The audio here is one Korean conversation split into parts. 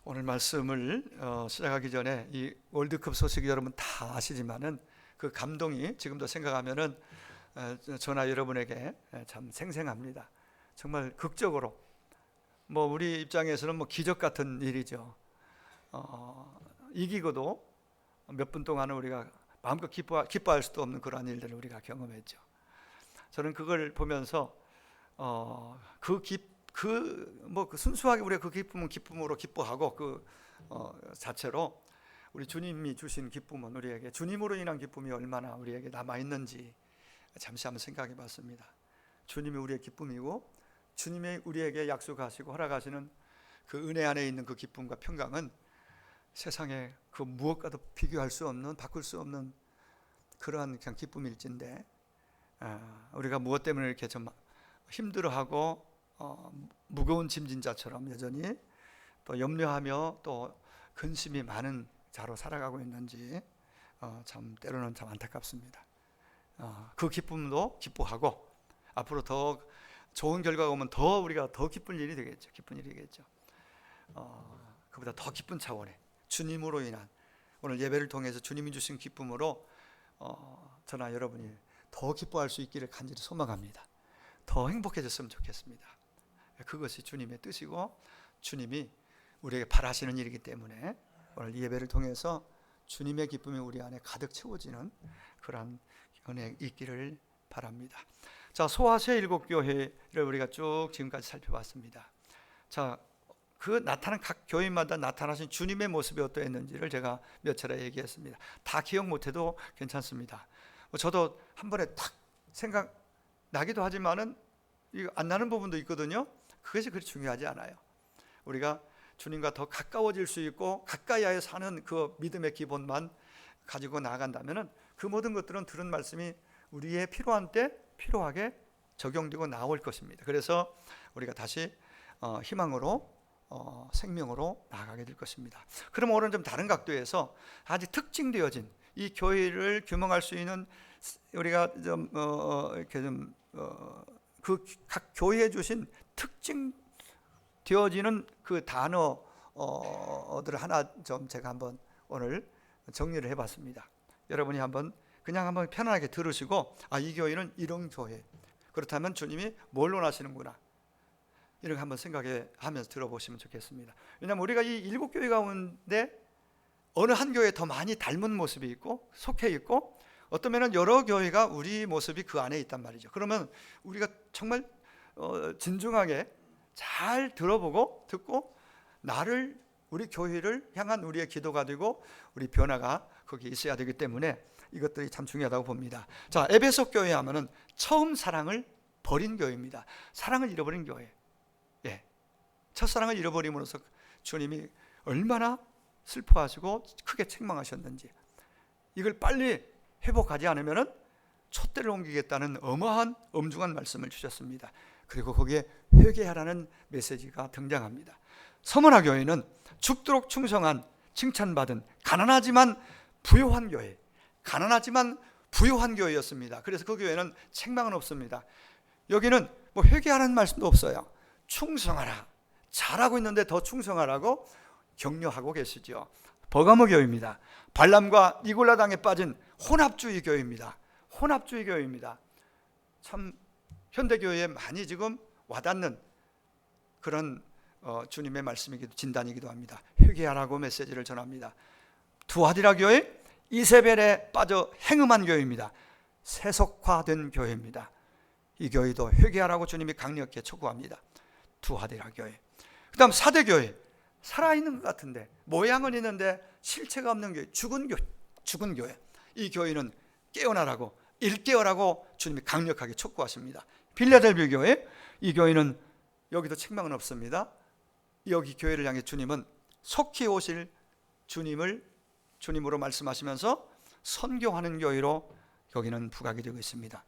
오늘 말씀을 시작하기 전에 이 월드컵 소식 여러분 다 아시지만은 그 감동이 지금도 생각하면은 저나 여러분에게 참 생생합니다. 정말 극적으로 뭐 우리 입장에서는 뭐 기적 같은 일이죠. 이기고도 몇 분 동안은 우리가 마음껏 기뻐할 수도 없는 그러한 일들을 우리가 경험했죠. 저는 그걸 보면서 그 순수하게 우리가 그 기쁨은 기쁨으로 기뻐하고 그 자체로 우리 주님이 주신 기쁨은 우리에게 주님으로 인한 기쁨이 얼마나 우리에게 남아 있는지 잠시 한번 생각해 봤습니다. 주님이 우리의 기쁨이고 주님이 우리에게 약속하시고 허락하시는 그 은혜 안에 있는 그 기쁨과 평강은 세상에 그 무엇과도 비교할 수 없는 바꿀 수 없는 그러한 그냥 기쁨일진데 우리가 무엇 때문에 이렇게 좀 힘들어하고 무거운 짐진 자처럼 여전히 또 염려하며 또 근심이 많은 자로 살아가고 있는지 참 때로는 참 안타깝습니다. 그 기쁨도 기뻐하고 앞으로 더 좋은 결과가 오면 더 우리가 더 기쁜 일이 되겠죠. 기쁜 일이 되겠죠. 그보다 더 기쁜 차원의 주님으로 인한 오늘 예배를 통해서 주님이 주신 기쁨으로 저나 여러분이 더 기뻐할 수 있기를 간절히 소망합니다. 더 행복해졌으면 좋겠습니다. 그것이 주님의 뜻이고 주님이 우리에게 바라시는 일이기 때문에 오늘 예배를 통해서 주님의 기쁨이 우리 안에 가득 채워지는 그런 은혜 있기를 바랍니다. 자, 소아시아 일곱 교회를 우리가 쭉 지금까지 살펴봤습니다. 자, 그 나타난 각 교회마다 나타나신 주님의 모습이 어떠했는지를 제가 몇 차례 얘기했습니다. 다 기억 못해도 괜찮습니다. 저도 한 번에 탁 생각나기도 하지만은 안 나는 부분도 있거든요. 그것이 그리 중요하지 않아요. 우리가 주님과 더 가까워질 수 있고 가까이에 사는 그 믿음의 기본만 가지고 나아간다면은 그 모든 것들은 들은 말씀이 우리의 필요한 때 필요하게 적용되고 나올 것입니다. 그래서 우리가 다시 희망으로 생명으로 나아가게 될 것입니다. 그럼 오늘은 좀 다른 각도에서 아주 특징되어진 이 교회를 규명할 수 있는 우리가 좀 이렇게 좀 그 각 교회에 주신 특징 되어지는 그 단어들을 하나 좀 제가 한번 오늘 정리를 해봤습니다. 여러분이 한번 편안하게 들으시고 이 교회는 이런 교회, 그렇다면 주님이 뭘 원하시는구나 이런 거 한번 생각해 하면서 들어보시면 좋겠습니다. 왜냐하면 우리가 이 일곱 교회 가운데 어느 한 교회에 더 많이 닮은 모습이 있고 속해 있고 어쩌면 여러 교회가 우리 모습이 그 안에 있단 말이죠. 그러면 우리가 정말 진중하게 잘 들어보고 듣고 우리 교회를 향한 우리의 기도가 되고 우리 변화가 거기에 있어야 되기 때문에 이것들이 참 중요하다고 봅니다. 자, 에베소 교회 하면은 처음 사랑을 버린 교회입니다. 사랑을 잃어버린 교회. 첫사랑을 잃어버림으로써 주님이 얼마나 슬퍼하시고 크게 책망하셨는지 이걸 빨리 회복하지 않으면 촛대를 옮기겠다는 어마한 엄중한 말씀을 주셨습니다. 그리고 거기에 회개하라는 메시지가 등장합니다. 서머나 교회는 죽도록 충성한 칭찬받은 가난하지만 부요한 교회였습니다. 그래서 그 교회는 책망은 없습니다. 여기는 뭐 회개하라는 말씀도 없어요. 충성하라, 잘하고 있는데 더 충성하라고 격려하고 계시죠. 버가모 교회입니다. 발람과 니골라 당에 빠진 혼합주의 교회입니다. 참 현대교회에 많이 지금 와닿는 그런 주님의 말씀이기도 진단이기도 합니다. 회개하라고 메시지를 전합니다. 두아디라 교회, 이세벨에 빠져 행음한 교회입니다. 세속화된 교회입니다. 이 교회도 회개하라고 주님이 강력히 촉구합니다. 두아디라 교회. 그 다음 사대교회, 살아있는 것 같은데 모양은 있는데 실체가 없는 교회, 죽은 교회. 이 교회는 깨어나라고 일깨어라고 주님이 강력하게 촉구하십니다. 빌라델비아 교회, 이 교회는 여기도 책망은 없습니다. 여기 교회를 향해 주님은 속히 오실 주님으로 말씀하시면서 선교하는 교회로 여기는 부각이 되고 있습니다.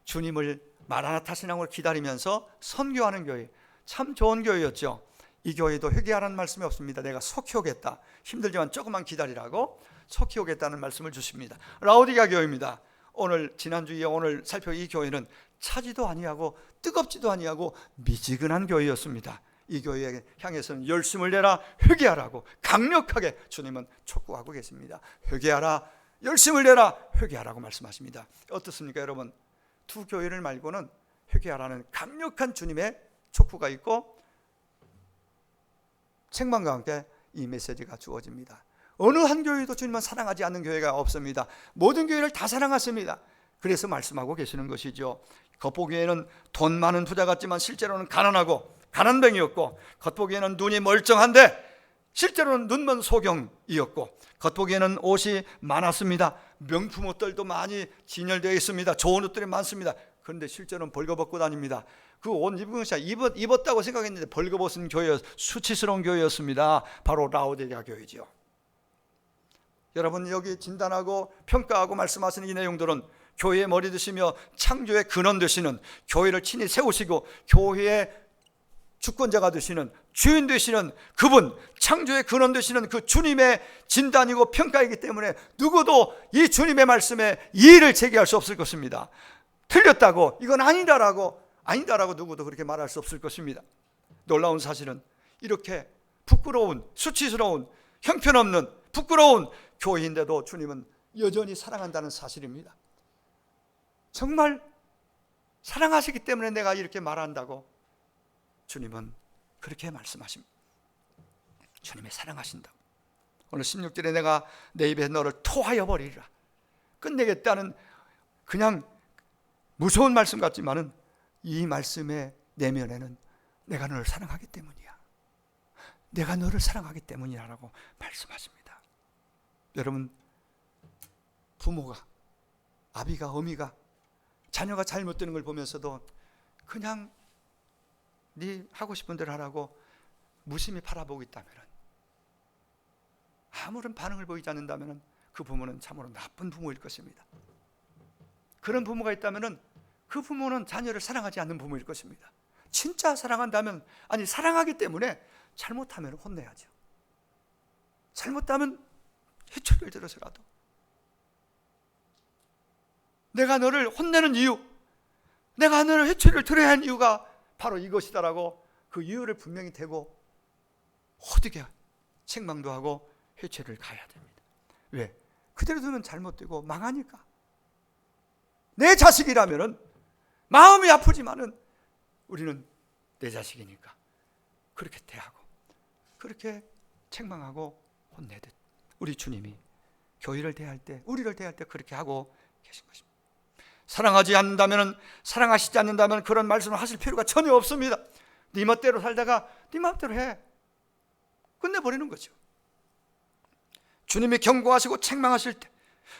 주님을 마라나타 신앙으로 기다리면서 선교하는 교회, 참 좋은 교회였죠. 이 교회도 회개하라는 말씀이 없습니다. 내가 속히 오겠다, 힘들지만 조금만 기다리라고 속히 오겠다는 말씀을 주십니다. 라오디게아 교회입니다. 지난주에 오늘 살펴 이 교회는 차지도 아니하고 뜨겁지도 아니하고 미지근한 교회였습니다. 이 교회에 향해서는 열심을 내라, 회개하라고 강력하게 주님은 촉구하고 계십니다. 회개하라, 열심을 내라, 회개하라고 말씀하십니다. 어떻습니까 여러분? 두 교회를 말고는 회개하라는 강력한 주님의 촉구가 있고 책망과 함께 이 메시지가 주어집니다. 어느 한 교회도 주님은 사랑하지 않는 교회가 없습니다. 모든 교회를 다 사랑하십니다. 그래서 말씀하고 계시는 것이죠. 겉보기에는 돈 많은 부자 같지만 실제로는 가난하고 가난뱅이였고, 겉보기에는 눈이 멀쩡한데 실제로는 눈먼 소경이었고, 겉보기에는 옷이 많았습니다. 명품 옷들도 많이 진열되어 있습니다. 좋은 옷들이 많습니다. 그런데 실제로는 벌거벗고 다닙니다. 그 옷 입은 것이 입었다고 생각했는데 벌거벗은 교회, 수치스러운 교회였습니다. 바로 라오디게아 교회죠. 여러분, 여기 진단하고 평가하고 말씀하시는 이 내용들은 교회의 머리 되시며 창조의 근원 되시는, 교회를 친히 세우시고 교회의 주권자가 되시는, 주인 되시는 그분, 창조의 근원 되시는 그 주님의 진단이고 평가이기 때문에 누구도 이 주님의 말씀에 이의를 제기할 수 없을 것입니다. 틀렸다고, 이건 아니다라고 누구도 그렇게 말할 수 없을 것입니다. 놀라운 사실은 이렇게 부끄러운, 수치스러운, 형편없는 부끄러운 교회인데도 주님은 여전히 사랑한다는 사실입니다. 정말 사랑하시기 때문에 내가 이렇게 말한다고 주님은 그렇게 말씀하십니다. 주님이 사랑하신다고. 오늘 16절에 내가 내 입에 너를 토하여 버리리라, 끝내겠다는 그냥 무서운 말씀 같지만은 이 말씀의 내면에는 내가 너를 사랑하기 때문이야, 내가 너를 사랑하기 때문이라고 말씀하십니다. 여러분, 부모가, 아비가, 어미가 자녀가 잘못되는 걸 보면서도 그냥 네 하고 싶은 대로 하라고 무심히 바라보고 있다면, 아무런 반응을 보이지 않는다면 그 부모는 참으로 나쁜 부모일 것입니다. 그런 부모가 있다면 그 부모는 자녀를 사랑하지 않는 부모일 것입니다. 진짜 사랑한다면, 아니 사랑하기 때문에 잘못하면 혼내야죠. 잘못하면 해초리를 들어서라도, 내가 너를 혼내는 이유, 내가 너를 해초리를 들어야 하는 이유가 바로 이것이다라고 그 이유를 분명히 대고 호되게 책망도 하고 해초리를 가야 됩니다. 왜? 그대로 두면 잘못되고 망하니까. 내 자식이라면은 마음이 아프지만은 우리는 내 자식이니까 그렇게 대하고 그렇게 책망하고 혼내듯 우리 주님이 교회를 대할 때, 우리를 대할 때 그렇게 하고 계신 것입니다. 사랑하지 않는다면, 사랑하시지 않는다면 그런 말씀을 하실 필요가 전혀 없습니다. 네 멋대로 살다가 네 마음대로 해, 끝내버리는 거죠. 주님이 경고하시고 책망하실 때,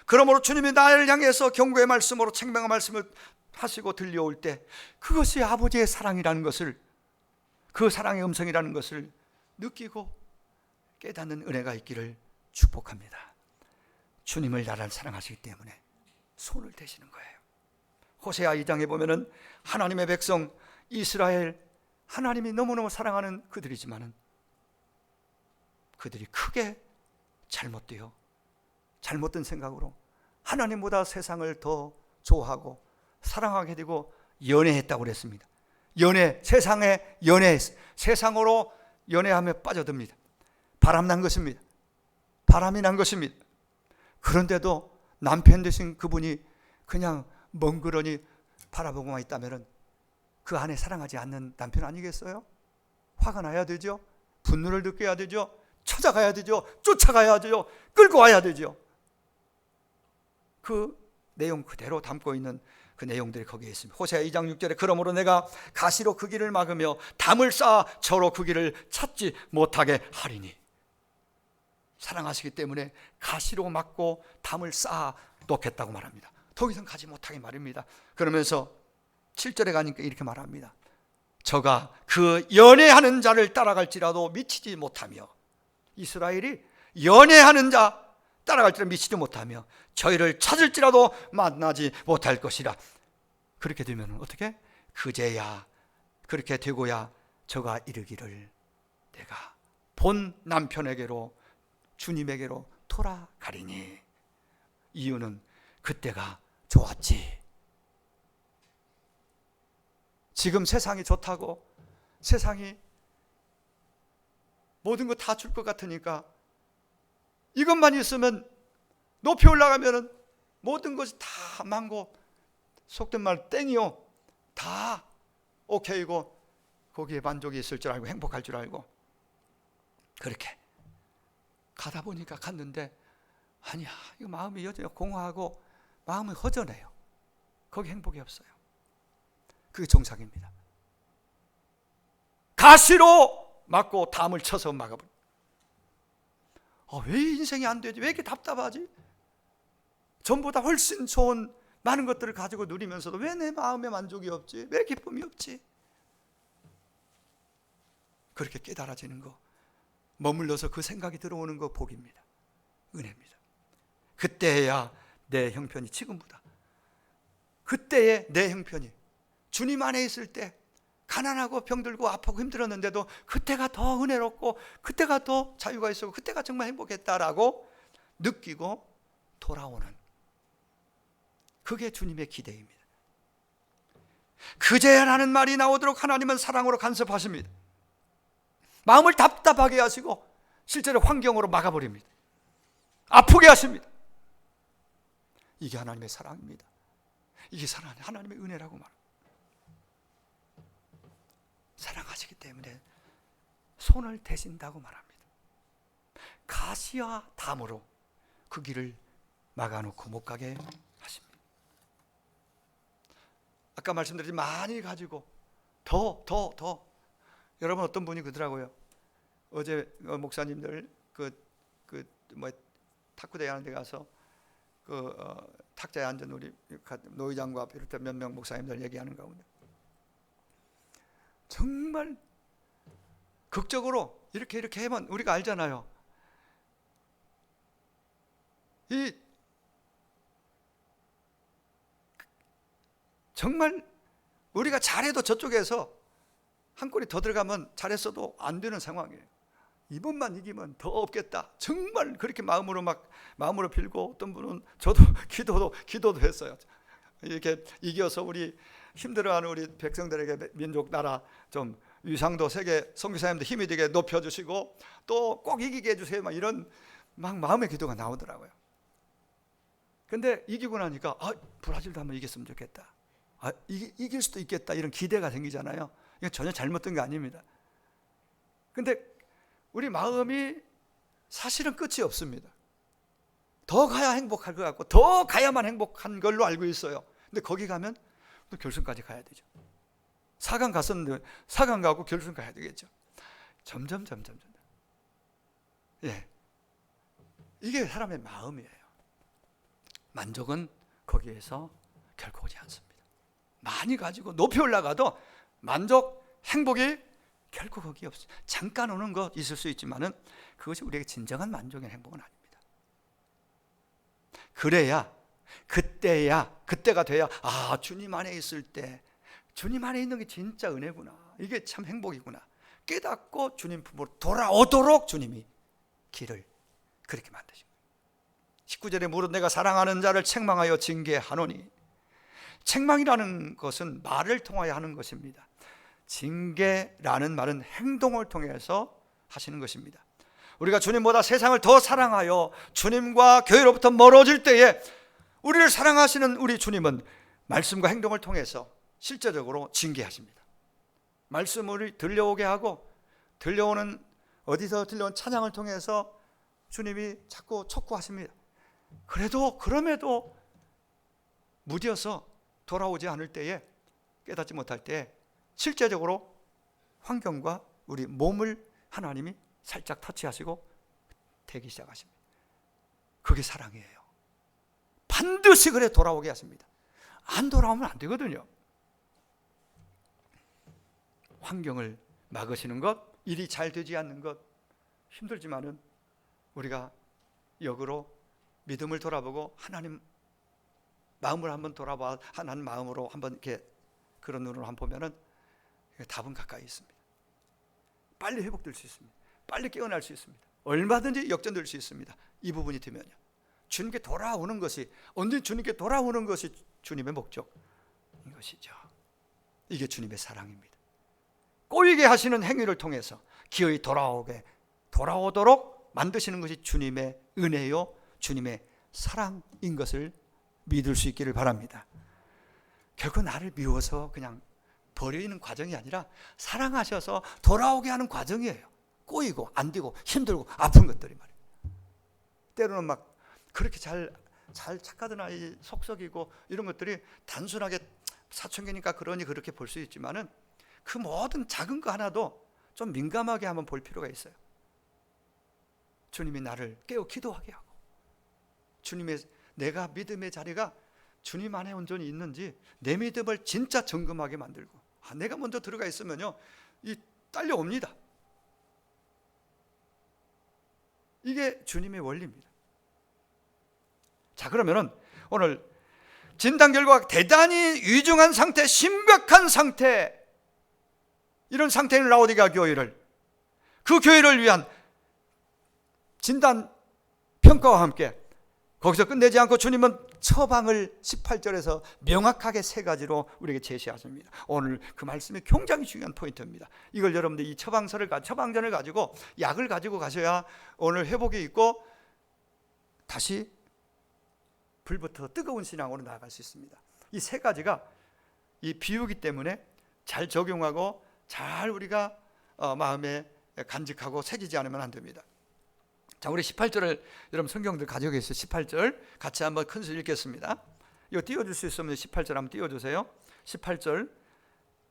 그러므로 주님이 나를 향해서 경고의 말씀으로 책망의 말씀을 하시고 들려올 때, 그것이 아버지의 사랑이라는 것을, 그 사랑의 음성이라는 것을 느끼고 깨닫는 은혜가 있기를 축복합니다. 주님을 나를 사랑하시기 때문에 손을 대시는 거예요. 호세아 2장에 보면은 하나님의 백성 이스라엘, 하나님이 너무너무 사랑하는 그들이지만은 그들이 크게 잘못되어 잘못된 생각으로 하나님보다 세상을 더 좋아하고 사랑하게 되고 연애했다고 그랬습니다. 세상에 연애했어요. 세상으로 연애하며 빠져듭니다. 바람난 것입니다. 바람이 난 것입니다. 그런데도 남편 되신 그분이 그냥 멍그러니 바라보고만 있다면 그 안에 사랑하지 않는 남편 아니겠어요? 화가 나야 되죠. 분노를 느껴야 되죠. 찾아가야 되죠. 쫓아가야 되죠. 끌고 와야 되죠. 그 내용 그대로 담고 있는 그 내용들이 거기에 있습니다. 호세아 2장 6절에 그러므로 내가 가시로 그 길을 막으며 담을 쌓아 저로 그 길을 찾지 못하게 하리니, 사랑하시기 때문에 가시로 막고 담을 쌓아 놓겠다고 말합니다. 더 이상 가지 못하게 말입니다. 그러면서 7절에 가니까 이렇게 말합니다. 저가 그 연애하는 자를 따라갈지라도 미치지 못하며, 이스라엘이 연애하는 자 따라갈지라도 미치지 못하며 저희를 찾을지라도 만나지 못할 것이라. 그렇게 되면 어떻게? 그제야, 그렇게 되고야 저가 이르기를 내가 본 남편에게로, 주님에게로 돌아가리니. 이유는 그때가 좋았지. 지금 세상이 좋다고, 세상이 모든 거 다 줄 것 같으니까 이것만 있으면 높이 올라가면은 모든 것이 다 망고 속된 말 땡이요. 다 오케이고 거기에 만족이 있을 줄 알고 행복할 줄 알고 그렇게 가다 보니까 갔는데 아니야, 이거 마음이 여전히 공허하고 마음이 허전해요. 거기 행복이 없어요. 그게 정상입니다. 가시로 막고 담을 쳐서 막아버려. 왜 인생이 안 되지? 왜 이렇게 답답하지? 전보다 훨씬 좋은 많은 것들을 가지고 누리면서도 왜 내 마음에 만족이 없지? 왜 기쁨이 없지? 그렇게 깨달아지는 거, 머물러서 그 생각이 들어오는 거 복입니다. 은혜입니다. 그때야 내 형편이 지금보다, 그때의 내 형편이 주님 안에 있을 때 가난하고 병들고 아프고 힘들었는데도 그때가 더 은혜롭고 그때가 더 자유가 있었고 그때가 정말 행복했다라고 느끼고 돌아오는, 그게 주님의 기대입니다. 그제야라는 말이 나오도록 하나님은 사랑으로 간섭하십니다. 마음을 답답하게 하시고 실제로 환경으로 막아버립니다. 아프게 하십니다. 이게 하나님의 사랑입니다. 이게 하나님의 은혜라고 말합니다. 사랑하시기 때문에 손을 대신다고 말합니다. 가시와 담으로 그 길을 막아놓고 못 가게 하십니다. 아까 말씀드렸지, 많이 가지고 더 여러분, 어떤 분이 그러더라고요. 어제 목사님들 탁구대회 하는 데 가서 탁자에 앉은 우리 노회장과 비롯한 몇 명 목사님들 얘기하는 가운데 정말 극적으로 이렇게 하면 우리가 알잖아요. 정말 우리가 잘해도 저쪽에서 한 골이 더 들어가면 잘했어도 안 되는 상황이에요. 이번만 이기면 더 없겠다. 정말 그렇게 마음으로 빌고, 어떤 분은 저도 기도도 했어요. 이렇게 이겨서 우리 힘들어하는 우리 백성들에게, 민족 나라 좀 위상도 세계 선교사님들 힘이 되게 높여주시고 또 꼭 이기게 해주세요. 이런 마음의 기도가 나오더라고요. 근데 이기고 나니까 브라질도 한번 이겼으면 좋겠다. 이길 수도 있겠다. 이런 기대가 생기잖아요. 이건 전혀 잘못된 게 아닙니다. 근데 우리 마음이 사실은 끝이 없습니다. 더 가야 행복할 것 같고 더 가야만 행복한 걸로 알고 있어요. 근데 거기 가면 또 결승까지 가야 되죠. 4강 갔었는데 4강 가고 결승 가야 되겠죠. 점점. 예, 이게 사람의 마음이에요. 만족은 거기에서 결코 오지 않습니다. 많이 가지고 높이 올라가도 만족, 행복이 결코 거기 없어요. 잠깐 오는 것 있을 수 있지만은 그것이 우리에게 진정한 만족의 행복은 아닙니다. 그래야, 그때가 돼야 주님 안에 있을 때, 주님 안에 있는 게 진짜 은혜구나, 이게 참 행복이구나 깨닫고 주님 품으로 돌아오도록 주님이 길을 그렇게 만드신 거예요. 19절에 무릇 내가 사랑하는 자를 책망하여 징계하노니, 책망이라는 것은 말을 통하여 하는 것입니다. 징계라는 말은 행동을 통해서 하시는 것입니다. 우리가 주님보다 세상을 더 사랑하여 주님과 교회로부터 멀어질 때에 우리를 사랑하시는 우리 주님은 말씀과 행동을 통해서 실제적으로 징계하십니다. 말씀을 들려오게 하고, 어디서 들려온 찬양을 통해서 주님이 자꾸 촉구하십니다. 그럼에도 무뎌서 돌아오지 않을 때에, 깨닫지 못할 때에 실제적으로 환경과 우리 몸을 하나님이 살짝 터치하시고 되기 시작하십니다. 그게 사랑이에요. 반드시 그래 돌아오게 하십니다. 안 돌아오면 안 되거든요. 환경을 막으시는 것, 일이 잘 되지 않는 것 힘들지만은 우리가 역으로 믿음을 돌아보고 하나님 마음을 한번 돌아봐, 하나님 마음으로 한번 이렇게 그런 눈으로 한번 보면은 답은 가까이 있습니다. 빨리 회복될 수 있습니다. 빨리 깨어날 수 있습니다. 얼마든지 역전될 수 있습니다. 이 부분이 되면요, 주님께 돌아오는 것이, 언제 주님께 돌아오는 것이 주님의 목적인 것이죠. 이게 주님의 사랑입니다. 꼬이게 하시는 행위를 통해서 기어이 돌아오게 돌아오도록 만드시는 것이 주님의 은혜요, 주님의 사랑인 것을 믿을 수 있기를 바랍니다. 결코 나를 미워서 그냥 버리는 과정이 아니라 사랑하셔서 돌아오게 하는 과정이에요. 꼬이고 안 되고 힘들고 아픈 것들이 말이에요. 때로는 막 그렇게 잘 착하던 아이 속썩이고 이런 것들이 단순하게 사춘기니까 그러니 그렇게 볼 수 있지만은 그 모든 작은 거 하나도 좀 민감하게 한번 볼 필요가 있어요. 주님이 나를 깨워 기도하게 하고, 주님의 내가 믿음의 자리가 주님 안에 온전히 있는지 내 믿음을 진짜 점검하게 만들고, 내가 먼저 들어가 있으면요 이 딸려옵니다. 이게 주님의 원리입니다. 자, 그러면은 오늘 진단 결과가 대단히 위중한 상태, 심각한 상태, 이런 상태인 라오디게아 교회를, 그 교회를 위한 진단 평가와 함께 거기서 끝내지 않고 주님은 처방을 18절에서 명확하게 세 가지로 우리에게 제시하십니다. 오늘 그 말씀이 굉장히 중요한 포인트입니다. 이걸 여러분들 이 처방전을 가지고 약을 가지고 가셔야 오늘 회복이 있고 다시 불부터 뜨거운 신앙으로 나아갈 수 있습니다. 이 세 가지가 이 비유기 때문에 잘 적용하고 잘 우리가 마음에 간직하고 새기지 않으면 안 됩니다. 자, 우리 18절을 여러분 성경들 가지고 계세요. 18절 같이 한번 큰 소리 읽겠습니다. 이거 띄워줄 수 있으면 18절 한번 띄워주세요. 18절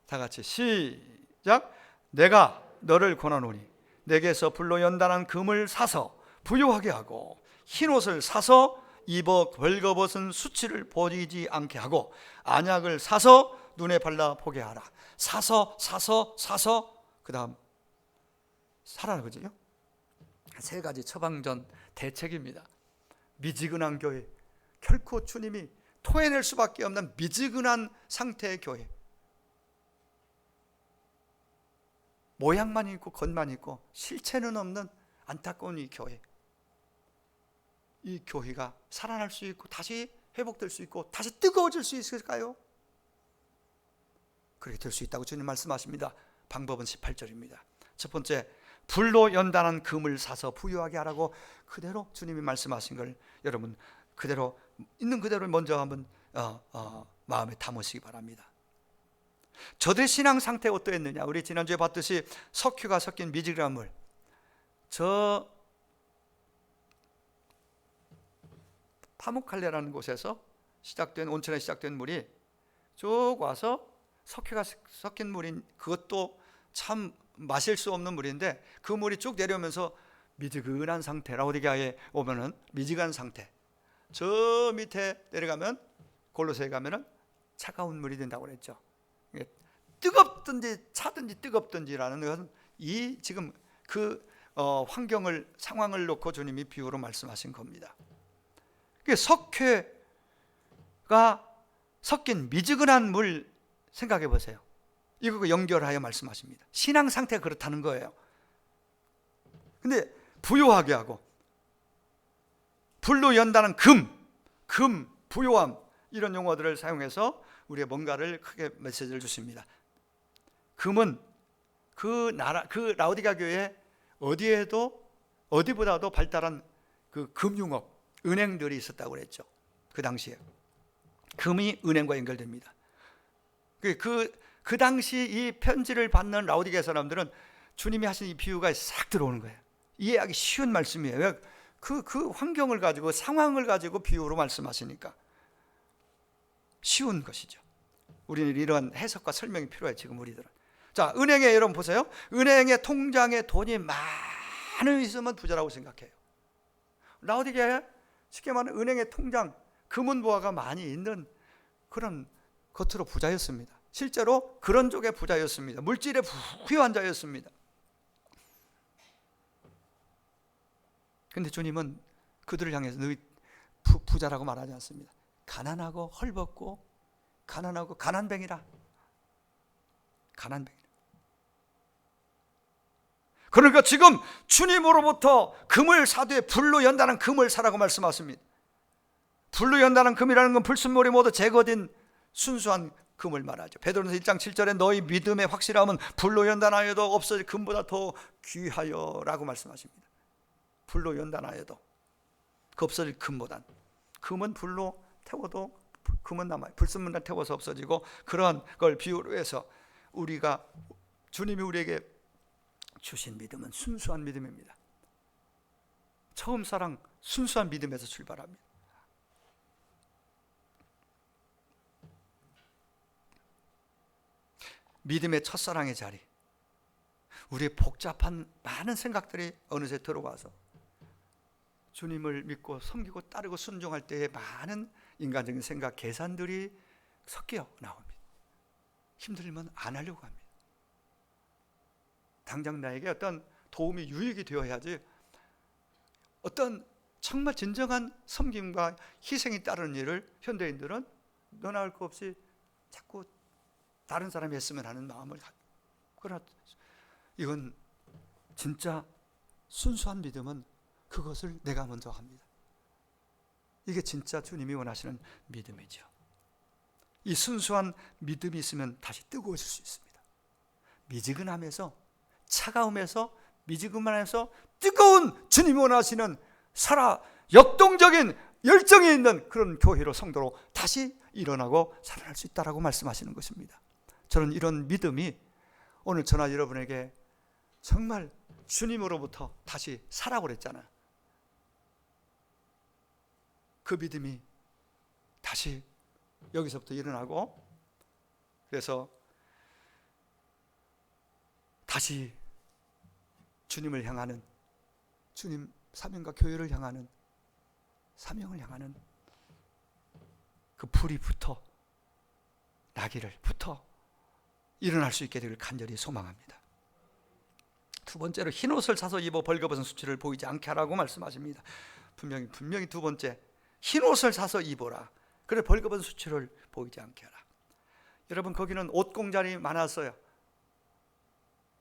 다 같이 시작. 내가 너를 권하노니 내게서 불로 연단한 금을 사서 부요하게 하고 흰옷을 사서 입어 벌거벗은 수치를 보이지 않게 하고 안약을 사서 눈에 발라 보게 하라. 사서 그 다음 사라는 거죠. 세 가지 처방전 대책입니다. 미지근한 교회, 결코 주님이 토해낼 수밖에 없는 미지근한 상태의 교회, 모양만 있고 겉만 있고 실체는 없는 안타까운 이 교회, 이 교회가 살아날 수 있고 다시 회복될 수 있고 다시 뜨거워질 수 있을까요? 그렇게 될 수 있다고 주님 말씀하십니다. 방법은 18절입니다. 첫 번째, 불로 연단한 금을 사서 부유하게 하라고 그대로 주님이 말씀하신 걸 여러분 그대로 있는 그대로 먼저 한번 마음에 담으시기 바랍니다. 저들의 신앙 상태가 어떠했느냐? 우리 지난주에 봤듯이 석유가 섞인 미지근한 물, 저 파묵칼레라는 곳에서 시작된 온천에 시작된 물이 쭉 와서 석유가 섞인 물인, 그것도 참 마실 수 없는 물인데 그 물이 쭉 내려오면서 미지근한 상태, 라오디게아에 오면은 미지근한 상태, 저 밑에 내려가면 골로새에 가면은 차가운 물이 된다고 그랬죠. 뜨겁든지 차든지 뜨겁든지라는 것은 이 지금 그 환경을, 상황을 놓고 주님이 비유로 말씀하신 겁니다. 석회가 섞인 미지근한 물 생각해 보세요. 이거 연결하여 말씀하십니다. 신앙 상태가 그렇다는 거예요. 근데 부요하게 하고 불로 연다는 금, 부요함, 이런 용어들을 사용해서 우리의 뭔가를 크게 메시지를 주십니다. 금은 그 라오디게아 교회에 어디보다도 발달한 그 금융업, 은행들이 있었다고 그랬죠. 그 당시에 금이 은행과 연결됩니다. 그 당시 이 편지를 받는 라오디게아 사람들은 주님이 하신 이 비유가 싹 들어오는 거예요. 이해하기 쉬운 말씀이에요. 왜? 그 환경을 가지고, 상황을 가지고 비유로 말씀하시니까 쉬운 것이죠. 우리는 이런 해석과 설명이 필요해요. 지금 우리들은. 자, 은행에 여러분 보세요. 은행의 통장에 돈이 많이 있으면 부자라고 생각해요. 라오디게아에 쉽게 말하면 은행의 통장, 금은보화가 많이 있는 그런 겉으로 부자였습니다. 실제로 그런 쪽의 부자였습니다. 물질에 부유한 자였습니다. 그런데 주님은 그들을 향해서 너희 부자라고 말하지 않습니다. 가난하고 헐벗고 가난하고 가난뱅이라. 가난뱅이라. 그러니까 지금 주님으로부터 금을 사되 불로 연다는 금을 사라고 말씀하십니다. 불로 연다는 금이라는 건 불순물이 모두 제거된 순수한 금을 말하죠. 베드로전서 1장 7절에 너희 믿음의 확실함은 불로 연단하여도 없어질 금보다 더 귀하여라고 말씀하십니다. 불로 연단하여도 그 없어질 금보단, 금은 불로 태워도 금은 남아요. 불순물을 태워서 없어지고, 그러한 걸 비유로 해서 우리가, 주님이 우리에게 주신 믿음은 순수한 믿음입니다. 처음 사랑, 순수한 믿음에서 출발합니다. 믿음의 첫사랑의 자리, 우리의 복잡한 많은 생각들이 어느새 들어와서 주님을 믿고 섬기고 따르고 순종할 때에 많은 인간적인 생각, 계산들이 섞여 나옵니다. 힘들면 안 하려고 합니다. 당장 나에게 어떤 도움이 유익이 되어야지, 어떤 정말 진정한 섬김과 희생이 따르는 일을 현대인들은 너나 할 것 없이 자꾸 다른 사람이 했으면 하는 마음을 가지고, 그러나 이건 진짜 순수한 믿음은 그것을 내가 먼저 합니다. 이게 진짜 주님이 원하시는 믿음이죠. 이 순수한 믿음이 있으면 다시 뜨거워질 수 있습니다. 미지근함에서, 차가움에서, 미지근함에서 뜨거운 주님이 원하시는 역동적인 열정이 있는 그런 교회로, 성도로 다시 일어나고 살아날 수 있다라고 말씀하시는 것입니다. 저는 이런 믿음이 오늘 저나 여러분에게 정말 주님으로부터 다시 살아고 그랬잖아요. 그 믿음이 다시 여기서부터 일어나고, 그래서 다시 주님을 향하는, 주님 사명과 교회를 향하는, 사명을 향하는 그 불이 붙어 일어날 수 있게 되길 간절히 소망합니다. 두 번째로 흰옷을 사서 입어 벌거벗은 수치를 보이지 않게 하라고 말씀하십니다. 분명히 두 번째, 흰옷을 사서 입어라. 그래 벌거벗은 수치를 보이지 않게 하라. 여러분, 거기는 옷 공장이 많았어요.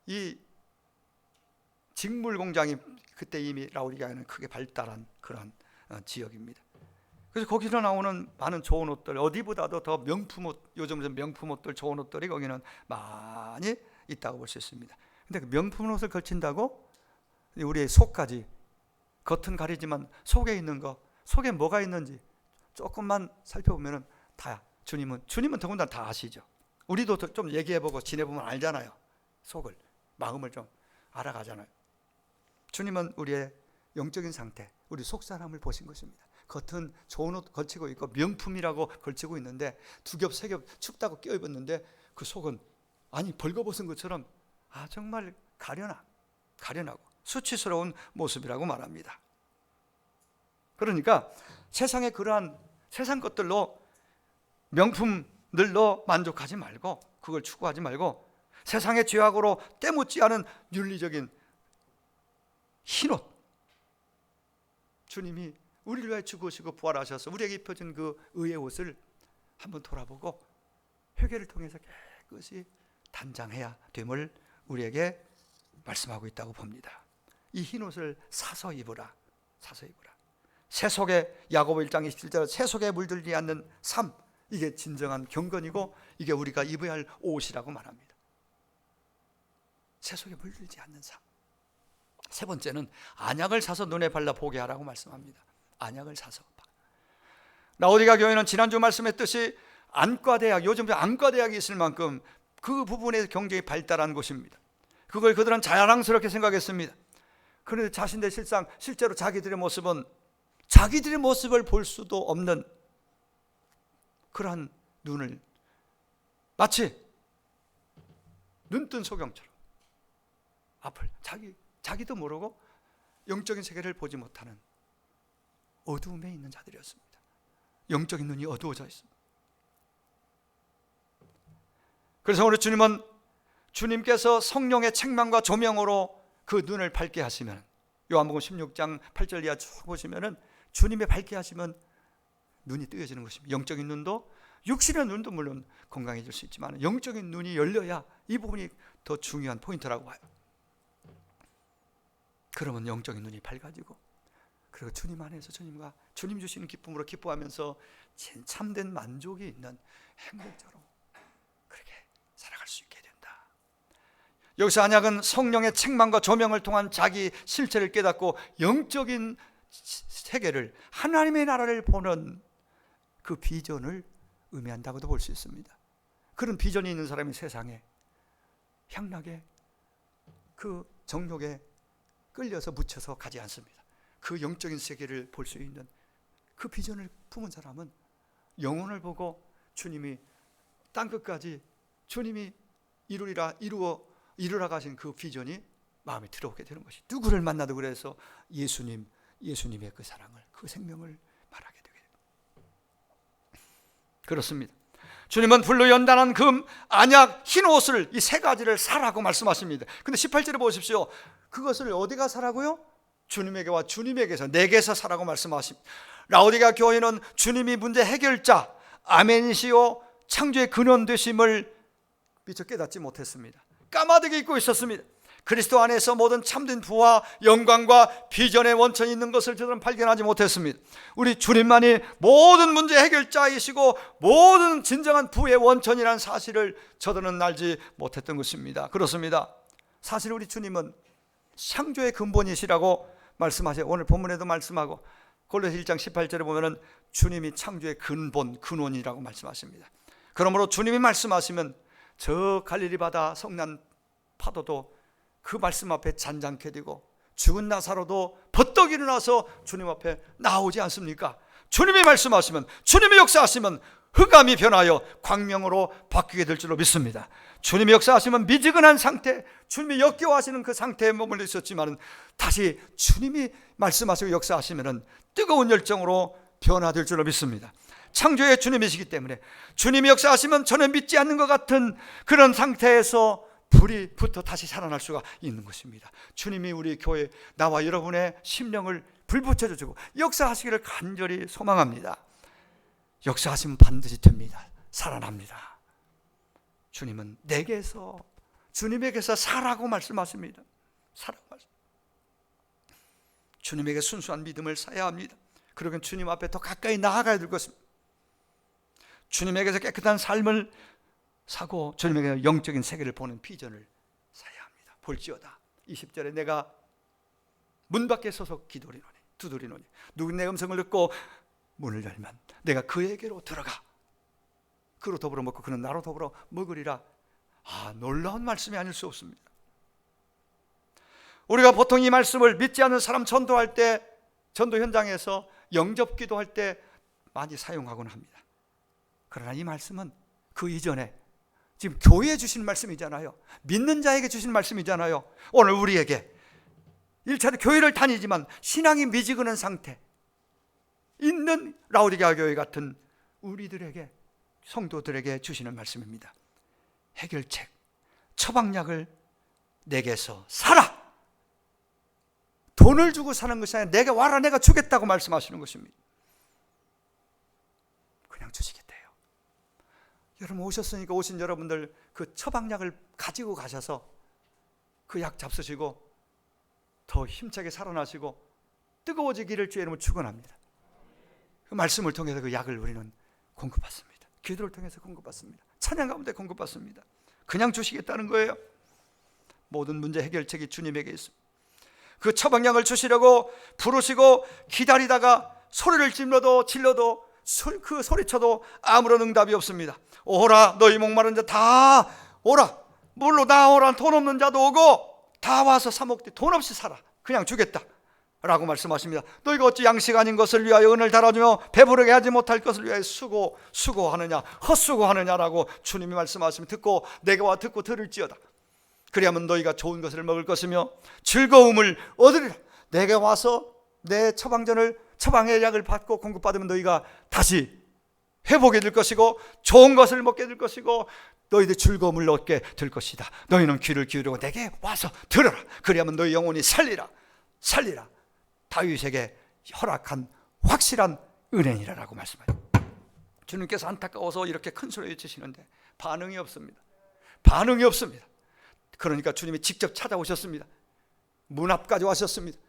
이 직물 공장이 그때 이미 라오디게아는 크게 발달한 그런 지역입니다. 그래서 거기서 나오는 많은 좋은 옷들, 어디보다도 더 명품 옷, 요즘 명품 옷들, 좋은 옷들이 거기는 많이 있다고 볼 수 있습니다. 근데 그 명품 옷을 걸친다고 우리의 속까지, 겉은 가리지만 속에 있는 거, 속에 뭐가 있는지 조금만 살펴보면 다 주님은 더군다나 다 아시죠. 우리도 좀 얘기해보고 지내보면 알잖아요. 속을, 마음을 좀 알아가잖아요. 주님은 우리의 영적인 상태, 우리 속 사람을 보신 것입니다. 겉은 좋은 옷 걸치고 있고 명품이라고 걸치고 있는데, 두 겹 세 겹 춥다고 껴입었는데 그 속은 아니 벌거벗은 것처럼 정말 가련하고 수치스러운 모습이라고 말합니다. 그러니까 세상의 그러한 세상 것들로, 명품들로 만족하지 말고, 그걸 추구하지 말고, 세상의 죄악으로 때묻지 않은 윤리적인 흰옷, 주님이 우리를 위해 죽으시고 부활하셔서 우리에게 입혀진 그 의의 옷을 한번 돌아보고 회개를 통해서 깨끗이 단장해야 됨을 우리에게 말씀하고 있다고 봅니다. 이 흰옷을 사서 입으라. 세속에, 야고보 1장 27절, 세속에 물들지 않는 삶, 이게 진정한 경건이고 이게 우리가 입어야 할 옷이라고 말합니다. 세속에 물들지 않는 삶. 세 번째는 안약을 사서 눈에 발라 보게 하라고 말씀합니다. 안약을 사서. 라오디게아 교회는 지난주 말씀했듯이 안과대학, 요즘 안과대학이 있을 만큼 그 부분에 경쟁이 발달한 곳입니다. 그걸 그들은 자랑스럽게 생각했습니다. 그런데 자신들 실제로 자기들의 모습은 자기들의 모습을 볼 수도 없는 그러한 눈을, 마치 눈뜬 소경처럼 앞을 자기도 모르고 영적인 세계를 보지 못하는 어두움에 있는 자들이었습니다. 영적인 눈이 어두워져 있습니다. 그래서 오늘 주님은, 주님께서 성령의 책망과 조명으로 그 눈을 밝게 하시면, 요한복음 16장 8절 이하 쭉 보시면은 주님의 밝게 하시면 눈이 뜨여지는 것입니다. 영적인 눈도, 육신의 눈도 물론 건강해질 수 있지만 영적인 눈이 열려야 이 부분이 더 중요한 포인트라고 봐요. 그러면 영적인 눈이 밝아지고, 그리고 주님 안에서 주님과 주님 주시는 기쁨으로 기뻐하면서 참된 만족이 있는 행복자로 여기서 언약은 성령의 책망과 조명을 통한 자기 실체를 깨닫고 영적인 세계를, 하나님의 나라를 보는 그 비전을 의미한다고도 볼 수 있습니다. 그런 비전이 있는 사람이 세상에 향락에 그 정욕에 끌려서 묻혀서 가지 않습니다. 그 영적인 세계를 볼 수 있는 그 비전을 품은 사람은 영혼을 보고 주님이 땅끝까지 주님이 이루라 가신 그 비전이 마음에 들어오게 되는 것이, 누구를 만나도 그래서 예수님의 그 사랑을, 그 생명을 말하게 되게 됩니다. 그렇습니다. 주님은 불로 연단한 금, 안약, 흰 옷을, 이 세 가지를 사라고 말씀하십니다. 근데 18절에 보십시오. 그것을 어디가 사라고요? 주님에게와 주님에게서, 내게서 사라고 말씀하십니다. 라오디게아 교회는 주님이 문제 해결자, 아멘이시오, 창조의 근원 되심을 미처 깨닫지 못했습니다. 까마득히 잊고 있었습니다. 그리스도 안에서 모든 참된 부와 영광과 비전의 원천이 있는 것을 저들은 발견하지 못했습니다. 우리 주님만이 모든 문제 해결자이시고 모든 진정한 부의 원천이라는 사실을 저들은 알지 못했던 것입니다. 그렇습니다. 사실 우리 주님은 창조의 근본이시라고 말씀하세요. 오늘 본문에도 말씀하고 골로새 1장 18절에 보면은 주님이 창조의 근원이라고 말씀하십니다. 그러므로 주님이 말씀하시면 저 갈릴리 바다 성난 파도도 그 말씀 앞에 잔잔케 되고 죽은 나사로도 버떡 일어나서 주님 앞에 나오지 않습니까? 주님이 말씀하시면, 주님이 역사하시면 흑암이 변하여 광명으로 바뀌게 될 줄로 믿습니다. 주님이 역사하시면 미지근한 상태, 주님이 역겨워하시는 그 상태에 머물러 있었지만 다시 주님이 말씀하시고 역사하시면 뜨거운 열정으로 변화될 줄로 믿습니다. 창조의 주님이시기 때문에 주님이 역사하시면 전혀 믿지 않는 것 같은 그런 상태에서 불이 붙어 다시 살아날 수가 있는 것입니다. 주님이 우리 교회, 나와 여러분의 심령을 불 붙여주시고 역사하시기를 간절히 소망합니다. 역사하시면 반드시 됩니다. 살아납니다. 주님은 내게서, 주님에게서 사라고 말씀하십니다. 사라고 말씀. 주님에게 순수한 믿음을 쌓아야 합니다. 그러면 주님 앞에 더 가까이 나아가야 될 것입니다. 주님에게서 깨끗한 삶을 사고 주님에게 영적인 세계를 보는 비전을 사야 합니다. 볼지어다 20절에 내가 문 밖에 서서 기도리노니, 두드리노니 누구 내 음성을 듣고 문을 열면 내가 그에게로 들어가 그로 더불어 먹고 그는 나로 더불어 먹으리라. 놀라운 말씀이 아닐 수 없습니다. 우리가 보통 이 말씀을 믿지 않는 사람 전도할 때, 전도 현장에서 영접 기도할 때 많이 사용하곤 합니다. 그러나 이 말씀은 그 이전에 지금 교회에 주신 말씀이잖아요. 믿는 자에게 주신 말씀이잖아요. 오늘 우리에게 1차로 교회를 다니지만 신앙이 미지근한 상태 있는 라오디게아 교회 같은 우리들에게, 성도들에게 주시는 말씀입니다. 해결책, 처방약을 내게서 사라. 돈을 주고 사는 것이 아니라 내가 와라, 내가 주겠다고 말씀하시는 것입니다. 그냥 주시겠대요. 여러분 오셨으니까 오신 여러분들 그 처방약을 가지고 가셔서 그 약 잡수시고 더 힘차게 살아나시고 뜨거워지기를 주의 이름으로 축원합니다. 그 말씀을 통해서 그 약을 우리는 공급받습니다. 기도를 통해서 공급받습니다. 찬양 가운데 공급받습니다. 그냥 주시겠다는 거예요. 모든 문제 해결책이 주님에게 있습니다. 그 처방약을 주시려고 부르시고 기다리다가 소리를 질러도 그 소리쳐도 아무런 응답이 없습니다. 오라, 너희 목마른 자 다 오라, 물로 나오라. 돈 없는 자도 오고 다 와서 사 먹되 돈 없이 살아. 그냥 주겠다 라고 말씀하십니다. 너희가 어찌 양식 아닌 것을 위하여 은을 달아주며 배부르게 하지 못할 것을 위하여 수고하느냐, 헛수고하느냐라고 주님이 말씀하시면 듣고 내가 듣고 들을지어다. 그리하면 너희가 좋은 것을 먹을 것이며 즐거움을 얻으리라. 내게 와서 내 처방의 약을 받고 공급받으면 너희가 다시 회복이 될 것이고 좋은 것을 먹게 될 것이고 너희들 즐거움을 얻게 될 것이다. 너희는 귀를 기울이고 내게 와서 들어라. 그리하면 너희 영혼이 살리라. 다윗에게 허락한 확실한 은혜니라라고 말씀하세요. 주님께서 안타까워서 이렇게 큰 소리 외치시는데 반응이 없습니다. 그러니까 주님이 직접 찾아오셨습니다. 문 앞까지 와셨습니다.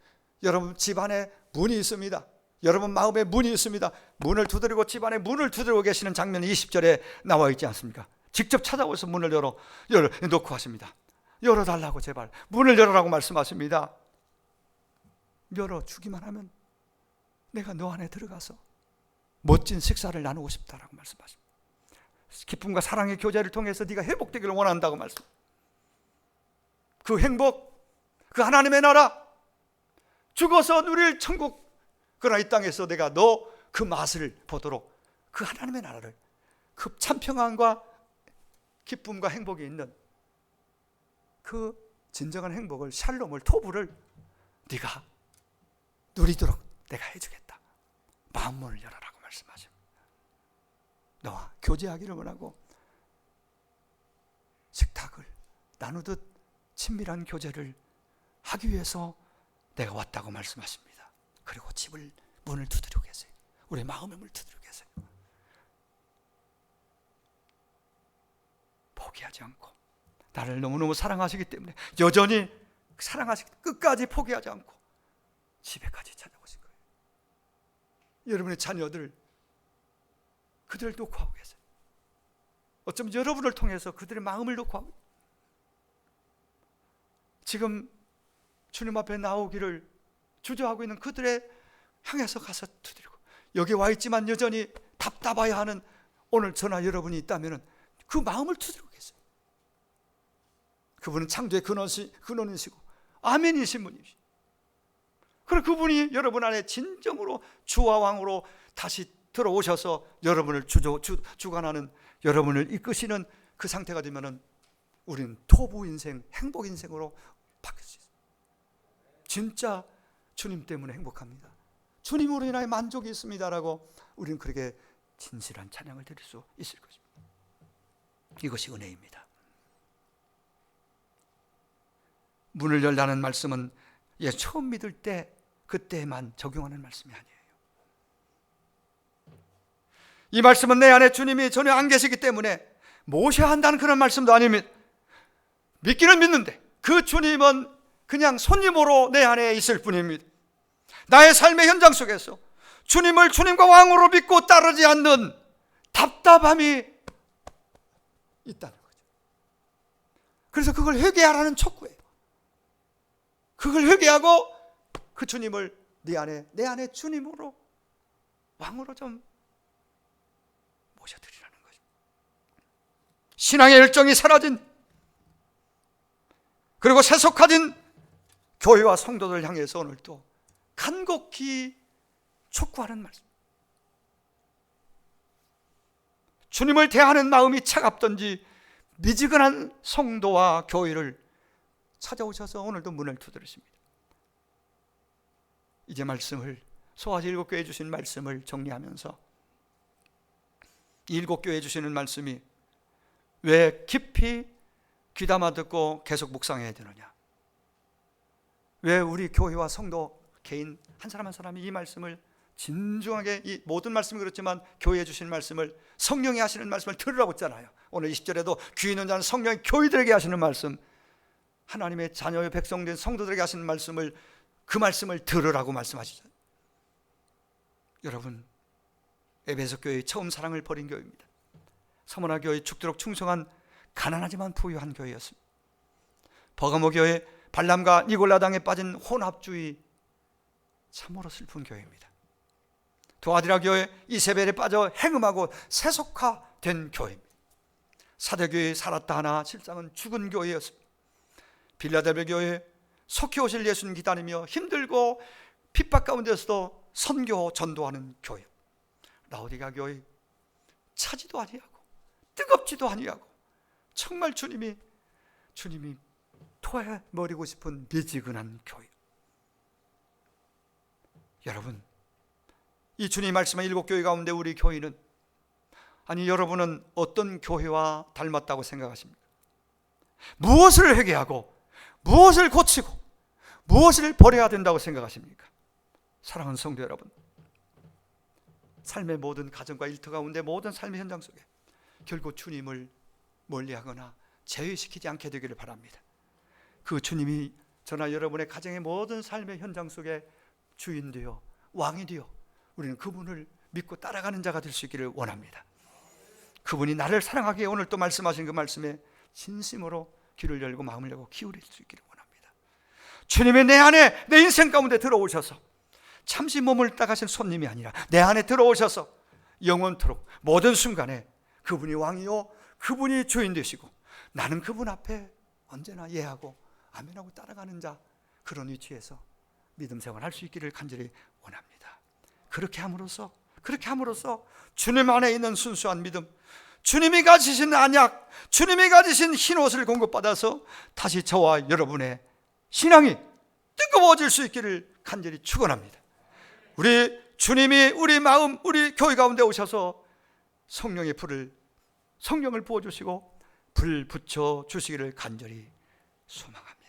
여러분 집안에 문이 있습니다. 여러분 마음에 문이 있습니다. 문을 두드리고 집안에 문을 두드리고 계시는 장면이 20절에 나와 있지 않습니까? 직접 찾아오셔서 문을 놓고 하십니다. 열어달라고, 제발 문을 열어라고 말씀하십니다. 열어주기만 하면 내가 너 안에 들어가서 멋진 식사를 나누고 싶다라고 말씀하십니다. 기쁨과 사랑의 교제를 통해서 네가 회복되기를 원한다고 말씀. 그 행복, 그 하나님의 나라, 죽어서 누릴 천국, 그러나 이 땅에서 내가 너 그 맛을 보도록 그 하나님의 나라를, 그 참 평안과 기쁨과 행복이 있는 그 진정한 행복을, 샬롬을, 토부를 네가 누리도록 내가 해주겠다. 마음문을 열어라고 말씀하십니다. 너와 교제하기를 원하고 식탁을 나누듯 친밀한 교제를 하기 위해서 내가 왔다고 말씀하십니다. 그리고 집을 문을 두드리고 계세요. 우리의 마음의 문을 두드리고 계세요. 포기하지 않고 나를 너무너무 사랑하시기 때문에 여전히 사랑하시기 때문에 끝까지 포기하지 않고 집에까지 찾아오신 거예요. 여러분의 자녀들, 그들을 놓고 하고 계세요. 어쩌면 여러분을 통해서 그들의 마음을 놓고 하고, 지금 주님 앞에 나오기를 주저하고 있는 그들의 향해서 가서 두드리고, 여기 와 있지만 여전히 답답하여 하는 오늘 저나 여러분이 있다면 그 마음을 두드리고 계세요. 그분은 창조의 근원이시고 아멘이신 분이시죠. 그리고 그분이 여러분 안에 진정으로 주와 왕으로 다시 들어오셔서 여러분을 주관하는, 여러분을 이끄시는 그 상태가 되면은 우리는 토부 인생, 행복 인생으로 바뀔 수 있어요. 진짜 주님 때문에 행복합니다, 주님으로 인하여 만족이 있습니다라고 우리는 그렇게 진실한 찬양을 드릴 수 있을 것입니다. 이것이 은혜입니다. 문을 열라는 말씀은 처음 믿을 때 그때만 적용하는 말씀이 아니에요. 이 말씀은 내 안에 주님이 전혀 안 계시기 때문에 모셔야 한다는 그런 말씀도 아닙니다. 믿기는 믿는데 그 주님은 그냥 손님으로 내 안에 있을 뿐입니다. 나의 삶의 현장 속에서 주님을 주님과 왕으로 믿고 따르지 않는 답답함이 있다는 거죠. 그래서 그걸 회개하라는 촉구예요. 그걸 회개하고 그 주님을 내 안에 주님으로, 왕으로 좀 모셔드리라는 거죠. 신앙의 열정이 사라진, 그리고 세속화된 교회와 성도들 향해서 오늘 또 간곡히 촉구하는 말씀. 주님을 대하는 마음이 차갑던지 미지근한 성도와 교회를 찾아오셔서 오늘도 문을 두드리십니다. 이제 말씀을, 소아지 7교회 주신 말씀을 정리하면서 이 7교회 주시는 말씀이 왜 깊이 귀담아 듣고 계속 묵상해야 되느냐, 왜 우리 교회와 성도 개인 한 사람 한 사람이 이 말씀을 진중하게, 이 모든 말씀이 그렇지만 교회에 주신 말씀을, 성령이 하시는 말씀을 들으라고 했잖아요. 오늘 20절에도 귀 있는 자는 성령이 교회들에게 하시는 말씀, 하나님의 자녀의 백성된 성도들에게 하시는 말씀을, 그 말씀을 들으라고 말씀하시죠. 여러분, 에베소 교회의 처음 사랑을 버린 교회입니다. 서머나 교회 죽도록 충성한 가난하지만 부유한 교회였습니다. 버가모 교회 발람과 니골라당에 빠진 혼합주의, 참으로 슬픈 교회입니다. 도아디라 교회 이세벨에 빠져 행음하고 세속화된 교회입니다. 사대교회에 살았다 하나 실상은 죽은 교회였습니다. 빌라델베 교회 속히 오실 예수님 기다리며 힘들고 핍박 가운데서도 선교 전도하는 교회. 라오디가 교회 차지도 아니하고 뜨겁지도 아니하고 정말 주님이 토해버리고 싶은 미지근한 교회. 여러분, 이 주님 말씀한 7교회 가운데 우리 교회는, 아니 여러분은 어떤 교회와 닮았다고 생각하십니까? 무엇을 회개하고 무엇을 고치고 무엇을 버려야 된다고 생각하십니까? 사랑하는 성도 여러분, 삶의 모든 가정과 일터 가운데 모든 삶의 현장 속에 결국 주님을 멀리하거나 제외시키지 않게 되기를 바랍니다. 그 주님이 저나 여러분의 가정의 모든 삶의 현장 속에 주인 되어 왕이 되어 우리는 그분을 믿고 따라가는 자가 될 수 있기를 원합니다. 그분이 나를 사랑하기에 오늘 또 말씀하신 그 말씀에 진심으로 귀를 열고 마음을 열고 기울일 수 있기를 원합니다. 주님이 내 안에, 내 인생 가운데 들어오셔서 잠시 머물다 가신 손님이 아니라 내 안에 들어오셔서 영원토록 모든 순간에 그분이 왕이요 그분이 주인 되시고 나는 그분 앞에 언제나 예하고 아멘하고 따라가는 자, 그런 위치에서 믿음 생활할 수 있기를 간절히 원합니다. 그렇게 함으로써 주님 안에 있는 순수한 믿음, 주님이 가지신 안약, 주님이 가지신 흰옷을 공급받아서 다시 저와 여러분의 신앙이 뜨거워질 수 있기를 간절히 축원합니다. 우리 주님이 우리 마음, 우리 교회 가운데 오셔서 성령의 불을, 성령을 부어주시고 불 붙여 주시기를 간절히 소망합니다.